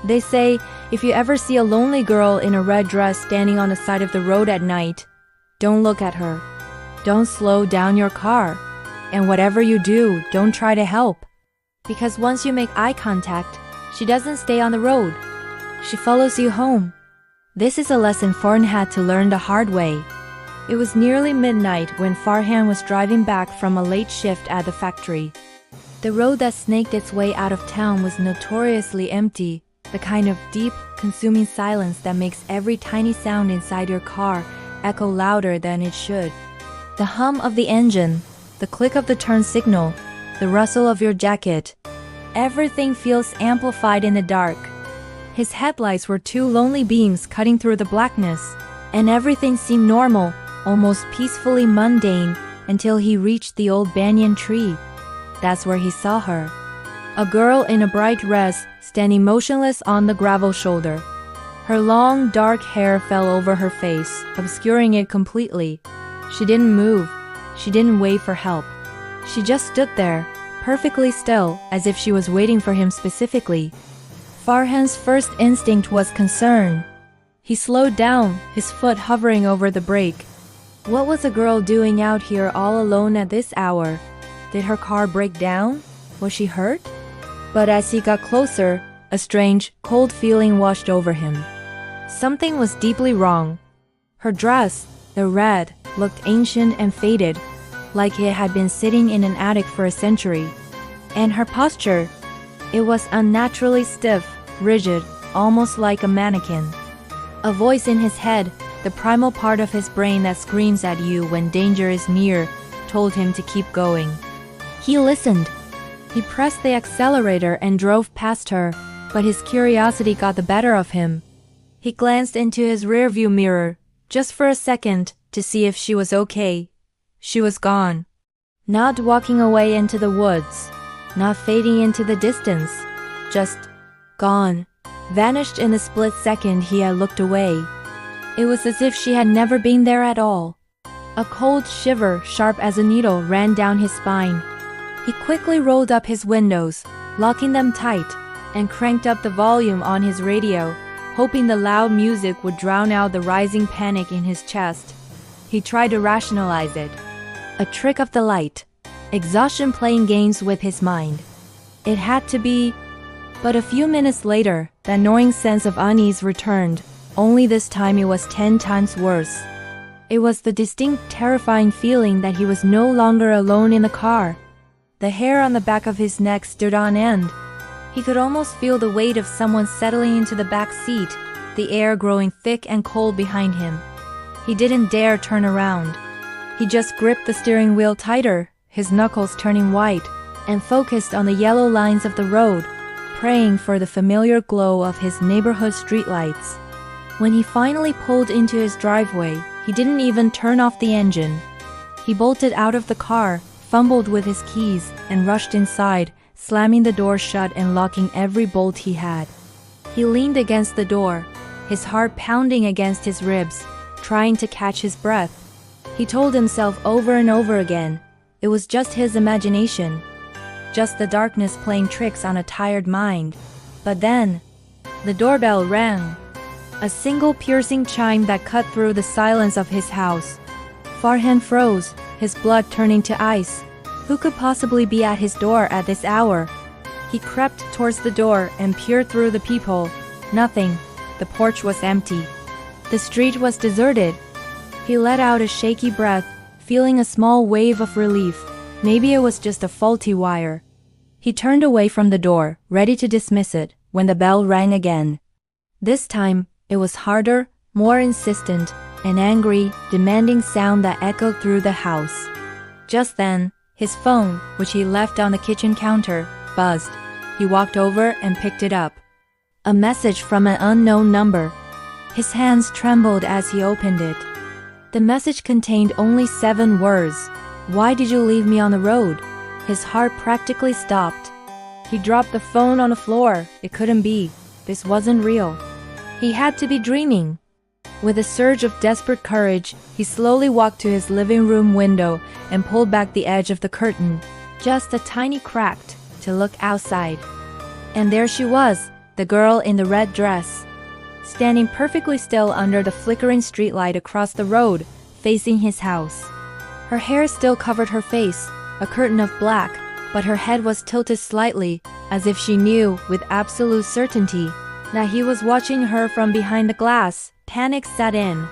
They say, if you ever see a lonely girl in a red dress standing on the side of the road at night, don't look at her. Don't slow down your car. And whatever you do, don't try to help. Because once you make eye contact, she doesn't stay on the road. She follows you home. This is a lesson Farhan had to learn the hard way. It was nearly midnight when Farhan was driving back from a late shift at the factory. The road that snaked its way out of town was notoriously empty, the kind of deep, consuming silence that makes every tiny sound inside your car echo louder than it should. The hum of the engine, the click of the turn signal, the rustle of your jacket. Everything feels amplified in the dark. His headlights were two lonely beams cutting through the blackness, and everything seemed normal, almost peacefully mundane, until he reached the old banyan tree. That's where he saw her. A girl in a bright dress, standing motionless on the gravel shoulder. Her long, dark hair fell over her face, obscuring it completely. She didn't move. She didn't wait for help. She just stood there, perfectly still, as if she was waiting for him specifically. Farhan's first instinct was concern. He slowed down, his foot hovering over the brake. What was the girl doing out here all alone at this hour? Did her car break down? Was she hurt? But as he got closer, a strange, cold feeling washed over him. Something was deeply wrong. Her dress, the red, looked ancient and faded, like it had been sitting in an attic for a century. And her posture, it was unnaturally stiff, rigid, almost like a mannequin. A voice in his head, the primal part of his brain that screams at you when danger is near, told him to keep going. He listened. He pressed the accelerator and drove past her, but his curiosity got the better of him. He glanced into his rearview mirror, just for a second, to see if she was okay. She was gone. Not walking away into the woods, not fading into the distance, just gone. Vanished in the split second he had looked away. It was as if she had never been there at all. A cold shiver, sharp as a needle, ran down his spine. He quickly rolled up his windows, locking them tight, and cranked up the volume on his radio, hoping the loud music would drown out the rising panic in his chest. He tried to rationalize it. A trick of the light. Exhaustion playing games with his mind. It had to be. But a few minutes later, that gnawing sense of unease returned, only this time it was 10 times worse. It was the distinct, terrifying feeling that he was no longer alone in the car. The hair on the back of his neck stood on end. He could almost feel the weight of someone settling into the back seat, the air growing thick and cold behind him. He didn't dare turn around. He just gripped the steering wheel tighter, his knuckles turning white, and focused on the yellow lines of the road, praying for the familiar glow of his neighborhood streetlights. When he finally pulled into his driveway, he didn't even turn off the engine. He bolted out of the car, fumbled with his keys, and rushed inside, slamming the door shut and locking every bolt he had. He leaned against the door, his heart pounding against his ribs, trying to catch his breath. He told himself over and over again, it was just his imagination, just the darkness playing tricks on a tired mind. But then, the doorbell rang. A single piercing chime that cut through the silence of his house. Farhan froze, his blood turning to ice. Who could possibly be at his door at this hour? He crept towards the door and peered through the peephole. Nothing. The porch was empty. The street was deserted. He let out a shaky breath, feeling a small wave of relief. Maybe it was just a faulty wire. He turned away from the door, ready to dismiss it, when the bell rang again. This time, it was harder, more insistent, an angry, demanding sound that echoed through the house. Just then, his phone, which he left on the kitchen counter, buzzed. He walked over and picked it up. A message from an unknown number. His hands trembled as he opened it. The message contained only 7 words. Why did you leave me on the road? His heart practically stopped. He dropped the phone on the floor. It couldn't be. This wasn't real. He had to be dreaming. With a surge of desperate courage, he slowly walked to his living room window and pulled back the edge of the curtain, just a tiny crack, to look outside. And there she was, the girl in the red dress, standing perfectly still under the flickering streetlight across the road, facing his house. Her hair still covered her face, a curtain of black, but her head was tilted slightly, as if she knew, with absolute certainty, that he was watching her from behind the glass. Panic set in.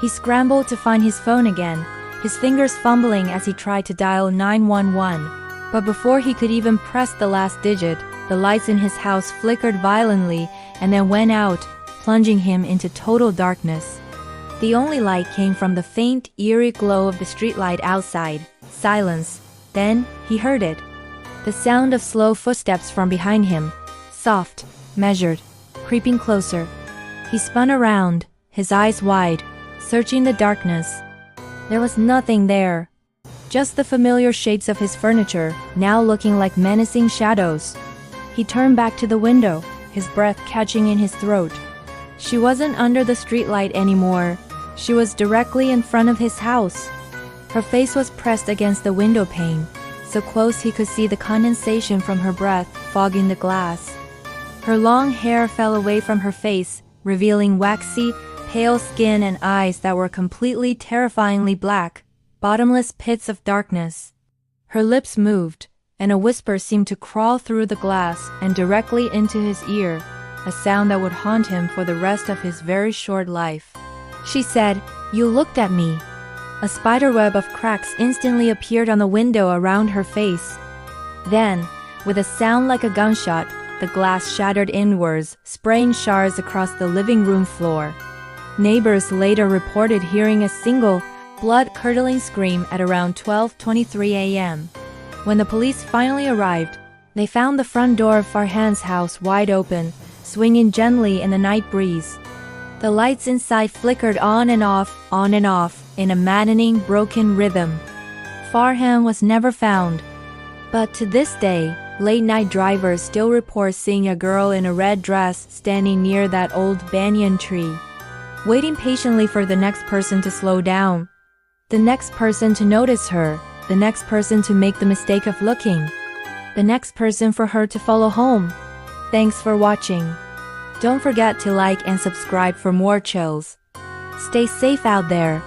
He scrambled to find his phone again, his fingers fumbling as he tried to dial 911. But before he could even press the last digit, the lights in his house flickered violently and then went out, plunging him into total darkness. The only light came from the faint, eerie glow of the streetlight outside. Silence. Then, he heard it. The sound of slow footsteps from behind him. Soft, measured, creeping closer. He spun around, his eyes wide, searching the darkness. There was nothing there. Just the familiar shapes of his furniture, now looking like menacing shadows. He turned back to the window, his breath catching in his throat. She wasn't under the streetlight anymore. She was directly in front of his house. Her face was pressed against the window pane, so close he could see the condensation from her breath fogging the glass. Her long hair fell away from her face, revealing waxy, pale skin and eyes that were completely terrifyingly black, bottomless pits of darkness. Her lips moved, and a whisper seemed to crawl through the glass and directly into his ear, a sound that would haunt him for the rest of his very short life. She said, "You looked at me." A spiderweb of cracks instantly appeared on the window around her face. Then, with a sound like a gunshot, the glass shattered inwards, spraying shards across the living room floor. Neighbors later reported hearing a single, blood-curdling scream at around 12:23 a.m. When the police finally arrived, they found the front door of Farhan's house wide open, swinging gently in the night breeze. The lights inside flickered on and off, in a maddening, broken rhythm. Farhan was never found. But to this day, late-night drivers still report seeing a girl in a red dress standing near that old banyan tree, waiting patiently for the next person to slow down, the next person to notice her, the next person to make the mistake of looking, the next person for her to follow home. Thanks for watching. Don't forget to like and subscribe for more chills. Stay safe out there.